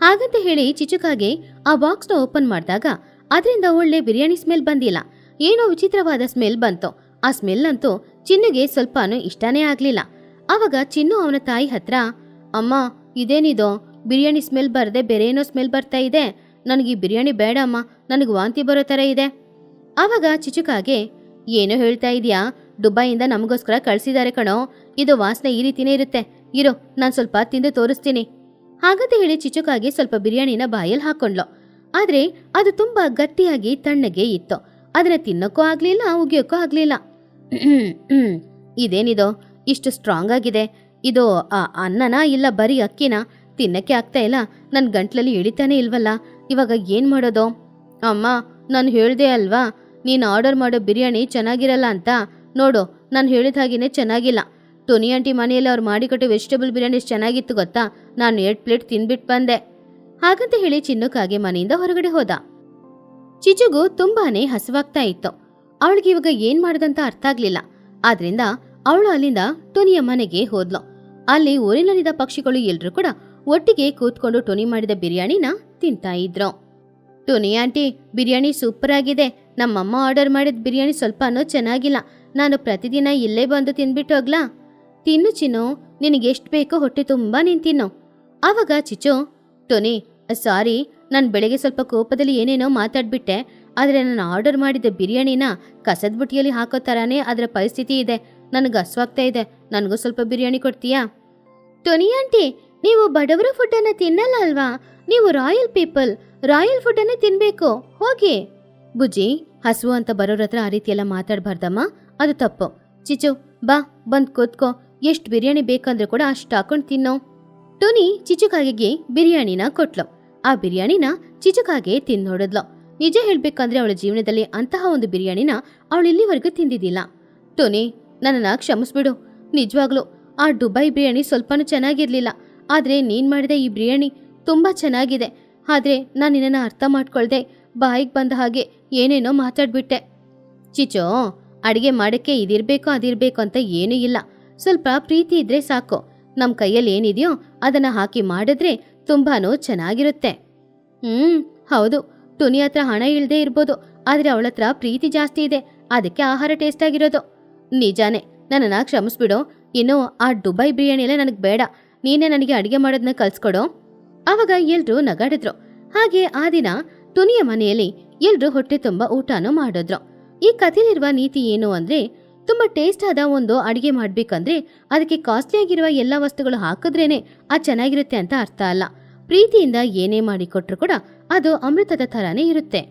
ಹಾಗಂತ ಹೇಳಿ ಚಿಚುಕಾಗೆ ಆ ಬಾಕ್ಸ್ನ ಓಪನ್ ಮಾಡಿದಾಗ ಅದರಿಂದ ಒಳ್ಳೆ ಬಿರಿಯಾನಿ ಸ್ಮೆಲ್ ಬಂದಿಲ್ಲ. ಏನೋ ವಿಚಿತ್ರವಾದ ಸ್ಮೆಲ್ ಬಂತು. ಆ ಸ್ಮೆಲ್ ಅಂತೂ ಚಿನ್ನುಗೆ ಸ್ವಲ್ಪನೂ ಇಷ್ಟನೇ ಆಗ್ಲಿಲ್ಲ. ಆವಾಗ ಚಿನ್ನು ಅವನ ತಾಯಿ ಹತ್ರ, ಅಮ್ಮ ಇದೇನಿದೋ ಬಿರಿಯಾನಿ ಸ್ಮೆಲ್ ಬರದೆ ಬೇರೆ ಏನೋ ಸ್ಮೆಲ್ ಬರ್ತಾ ಇದೆ, ನನಗೆ ಬಿರಿಯಾನಿ ಬೇಡ ಅಮ್ಮ, ನನಗೆ ವಾಂತಿ ಬರೋ ಥರ ಇದೆ. ಆವಾಗ ಚಿಚುಕಾಗೆ, ಏನೋ ಹೇಳ್ತಾ ಇದೀಯಾ, ದುಬೈಯಿಂದ ನಮಗೋಸ್ಕರ ಕಳಿಸಿದ್ದಾರೆ ಕಣೋ, ಇದು ವಾಸನೆ ಈ ರೀತಿನೇ ಇರುತ್ತೆ, ಇರೋ ನಾನು ಸ್ವಲ್ಪ ತಿಂದು ತೋರಿಸ್ತೀನಿ. ಹಾಗಂತ ಹೇಳಿ ಚಿಚುಕಾಗೆ ಸ್ವಲ್ಪ ಬಿರಿಯಾನಿನ ಬಾಯಲ್ಲಿ ಹಾಕೊಂಡ್ಲು. ಆದ್ರೆ ಅದು ತುಂಬಾ ಗಟ್ಟಿಯಾಗಿ ತಣ್ಣಗೆ ಇತ್ತು. ಅದನ್ನ ತಿನ್ನೋಕ್ಕೂ ಆಗ್ಲಿಲ್ಲ, ಉಗಿಯೋಕ್ಕೂ ಆಗ್ಲಿಲ್ಲ. ಇದೇನಿದೋ ಇಷ್ಟು ಸ್ಟ್ರಾಂಗ್ ಆಗಿದೆ, ಇದು ಅನ್ನನ ಇಲ್ಲ ಬರೀ ಅಕ್ಕಿನ, ತಿನ್ನಕ್ಕೆ ಆಗ್ತಾ ಇಲ್ಲ, ನನ್ನ ಗಂಟ್ಲಲ್ಲಿ ಇಳಿತಾನೆ ಇಲ್ವಲ್ಲ, ಇವಾಗ ಏನ್ ಮಾಡೋದು? ಅಮ್ಮ ನಾನು ಹೇಳ್ದೆ ಅಲ್ವಾ ನೀನು ಆರ್ಡರ್ ಮಾಡೋ ಬಿರಿಯಾನಿ ಚೆನ್ನಾಗಿರಲ್ಲ ಅಂತ, ನೋಡು ನಾನು ಹೇಳಿದ ಹಾಗೇನೆ ಚೆನ್ನಾಗಿಲ್ಲ. ಟೊನಿ ಆಂಟಿ ಮನೆಯಲ್ಲಿ ಅವ್ರು ಮಾಡಿಕೊಟ್ಟು ವೆಜಿಟೇಬಲ್ ಬಿರಿಯಾನಿ ಎಷ್ಟು ಚೆನ್ನಾಗಿತ್ತು ಗೊತ್ತಾ, ನಾನು 2 ಪ್ಲೇಟ್ ತಿಂದ್ಬಿಟ್ಟು ಬಂದೆ. ಹಾಗಂತ ಹೇಳಿ ಚಿನ್ನುಕಾಗೆ ಮನೆಯಿಂದ ಹೊರಗಡೆ ಹೋದ. ಚಿಚುಗೂ ತುಂಬಾನೇ ಹಸುವಾಗ್ತಾ ಇತ್ತು. ಅವಳಿಗೆ ಇವಾಗ ಏನ್ ಮಾಡೋದಂತ ಅರ್ಥ ಆಗ್ಲಿಲ್ಲ. ಆದ್ರಿಂದ ಅವಳು ಅಲ್ಲಿಂದ ಟೊನಿಯ ಮನೆಗೆ ಹೋದ್ಲು. ಅಲ್ಲಿ ಊರಿನಲ್ಲಿದ್ದ ಪಕ್ಷಿಗಳು ಎಲ್ರೂ ಕೂಡ ಒಟ್ಟಿಗೆ ಕೂತ್ಕೊಂಡು ಟೊನಿ ಮಾಡಿದ ಬಿರಿಯಾನಿನ ತಿಂತಾ ಇದ್ರು. ಟೊನಿ ಆಂಟಿ ಬಿರಿಯಾನಿ ಸೂಪರ್ ಆಗಿದೆ, ನಮ್ಮಮ್ಮ ಆರ್ಡರ್ ಮಾಡಿದ ಬಿರಿಯಾನಿ ಸ್ವಲ್ಪನೂ ಚೆನ್ನಾಗಿಲ್ಲ, ನಾನು ಪ್ರತಿದಿನ ಇಲ್ಲೇ ಬಂದು ತಿನ್ಬಿಟ್ಟು ಹೋಗ್ಲಾ? ತಿನ್ನು ಚಿನ್ನು, ನಿನಗೆ ಎಷ್ಟು ಬೇಕೋ ಹೊಟ್ಟೆ ತುಂಬಾ ನೀನ್ ತಿನ್ನು. ಆವಾಗ ಚಿಚು, ಟೊನಿ ಸಾರಿ, ನಾನು ಬೆಳಗ್ಗೆ ಸ್ವಲ್ಪ ಕೋಪದಲ್ಲಿ ಏನೇನೋ ಮಾತಾಡ್ಬಿಟ್ಟೆ, ಆದರೆ ನಾನು ಆರ್ಡರ್ ಮಾಡಿದ ಬಿರಿಯಾನಿನ ಕಸದ ಬುಟ್ಟಿಯಲ್ಲಿ ಹಾಕೋ ಥರಾನೇ ಅದರ ಪರಿಸ್ಥಿತಿ ಇದೆ, ನನಗೆ ಹಸ್ವಾಗ್ತಾ ಇದೆ, ನನಗೂ ಸ್ವಲ್ಪ ಬಿರಿಯಾನಿ ಕೊಡ್ತೀಯಾ? ಟೊನಿ ಆಂಟಿ ನೀವು ಬಡವರ ಫುಡ್ಡನ್ನು ತಿನ್ನಲ್ಲ ಅಲ್ವಾ, ನೀವು ರಾಯಲ್ ಪೀಪಲ್, ರಾಯಲ್ ಫುಡ್ಡನ್ನೇ ತಿನ್ಬೇಕು, ಹೋಗಿ. ಬುಜ್ಜಿ ಹಸುವು ಅಂತ ಬರೋರ ಹತ್ರ ಆ ರೀತಿಯೆಲ್ಲ ಮಾತಾಡಬಾರ್ದಮ್ಮ, ಅದು ತಪ್ಪು. ಚಿಚು ಬಾ ಬಂದ್ ಕೂತ್ಕೋ, ಎಷ್ಟು ಬಿರಿಯಾನಿ ಬೇಕಂದ್ರೆ ಕೂಡ ಅಷ್ಟು ಹಾಕೊಂಡು ತಿನ್ನೋ. ಟೊನಿ ಚಿಚುಕಾಗೆಗೆ ಬಿರಿಯಾನಿನ ಕೊಟ್ಲು. ಆ ಬಿರಿಯಾನಿನ ಚಿಚುಕಾಗೆ ತಿಂದು ನೋಡಿದ್ಲು. ನಿಜ ಹೇಳ್ಬೇಕಂದ್ರೆ ಅವಳ ಜೀವನದಲ್ಲಿ ಅಂತಹ ಒಂದು ಬಿರಿಯಾನಿನ ಅವಳು ಇಲ್ಲಿವರೆಗೂ ತಿಂದಿದ್ದಿಲ್ಲ. ಟೊನಿ ನನ್ನನ್ನ ಕ್ಷಮಿಸ್ಬಿಡು, ನಿಜವಾಗ್ಲು ಆ ದುಬೈ ಬಿರಿಯಾನಿ ಸ್ವಲ್ಪನೂ ಚೆನ್ನಾಗಿರ್ಲಿಲ್ಲ, ಆದ್ರೆ ನೀನ್ ಮಾಡಿದ ಈ ಬಿರಿಯಾನಿ ತುಂಬಾ ಚೆನ್ನಾಗಿದೆ. ಆದ್ರೆ ನಾನು ನಿನ್ನನ್ನ ಅರ್ಥ ಮಾಡ್ಕೊಳ್ದೆ ಬಾಯಿಗೆ ಬಂದ ಹಾಗೆ ಏನೇನೋ ಮಾತಾಡ್ಬಿಟ್ಟೆ. ಚಿಚೋ ಅಡಿಗೆ ಮಾಡಕ್ಕೆ ಇದಿರ್ಬೇಕು ಅದಿರ್ಬೇಕು ಅಂತ ಏನೂ ಇಲ್ಲ, ಸ್ವಲ್ಪ ಪ್ರೀತಿ ಇದ್ರೆ ಸಾಕು. ನಮ್ಮ ಕೈಯಲ್ಲಿ ಏನಿದೆಯೋ ಅದನ್ನ ಹಾಕಿ ಮಾಡಿದ್ರೆ ತುಂಬಾನು ಚೆನ್ನಾಗಿರುತ್ತೆ. ಹೌದು, ಟೊನಿ ಹತ್ರ ಹಣ ಇಳ್ದೇ ಇರ್ಬೋದು, ಆದ್ರೆ ಅವಳ ಹತ್ರ ಪ್ರೀತಿ ಜಾಸ್ತಿ ಇದೆ, ಅದಕ್ಕೆ ಆಹಾರ ಟೇಸ್ಟ್ ಆಗಿರೋದು. ನಿಜಾನೇ, ನನ್ನನ್ನ ಕ್ಷಮಿಸ್ಬಿಡು. ಇನ್ನು ಆ ದುಬೈ ಬಿರಿಯಾನಿ ಎಲ್ಲ ನನಗೆ ಬೇಡ, ನೀನೇ ನನಗೆ ಅಡಿಗೆ ಮಾಡೋದನ್ನ ಕಲ್ಸ್ಕೊಡು. ಆವಾಗ ಎಲ್ರೂ ನಗಾಡಿದ್ರು. ಹಾಗೆ ಆ ದಿನ ಟೊನಿಯ ಮನೆಯಲ್ಲಿ ಎಲ್ರೂ ಹೊಟ್ಟೆ ತುಂಬ ಊಟನೂ ಮಾಡಿದ್ರು. ಈ ಕಥೆಯಲ್ಲಿರುವ ನೀತಿ ಏನು ಅಂದ್ರೆ, ತುಂಬಾ ಟೇಸ್ಟ್ ಆದ ಒಂದು ಅಡಿಗೆ ಮಾಡ್ಬೇಕಂದ್ರೆ ಅದಕ್ಕೆ ಕಾಸ್ಟ್ಲಿ ಆಗಿರುವ ಎಲ್ಲ ವಸ್ತುಗಳು ಹಾಕಿದ್ರೇನೆ ಅದು ಚೆನ್ನಾಗಿರುತ್ತೆ ಅಂತ ಅರ್ಥ ಅಲ್ಲ. ಪ್ರೀತಿಯಿಂದ ಏನೇ ಮಾಡಿ ಕೊಟ್ರು ಕೂಡ ಅದು ಅಮೃತದ ಥರಾನೇ ಇರುತ್ತೆ.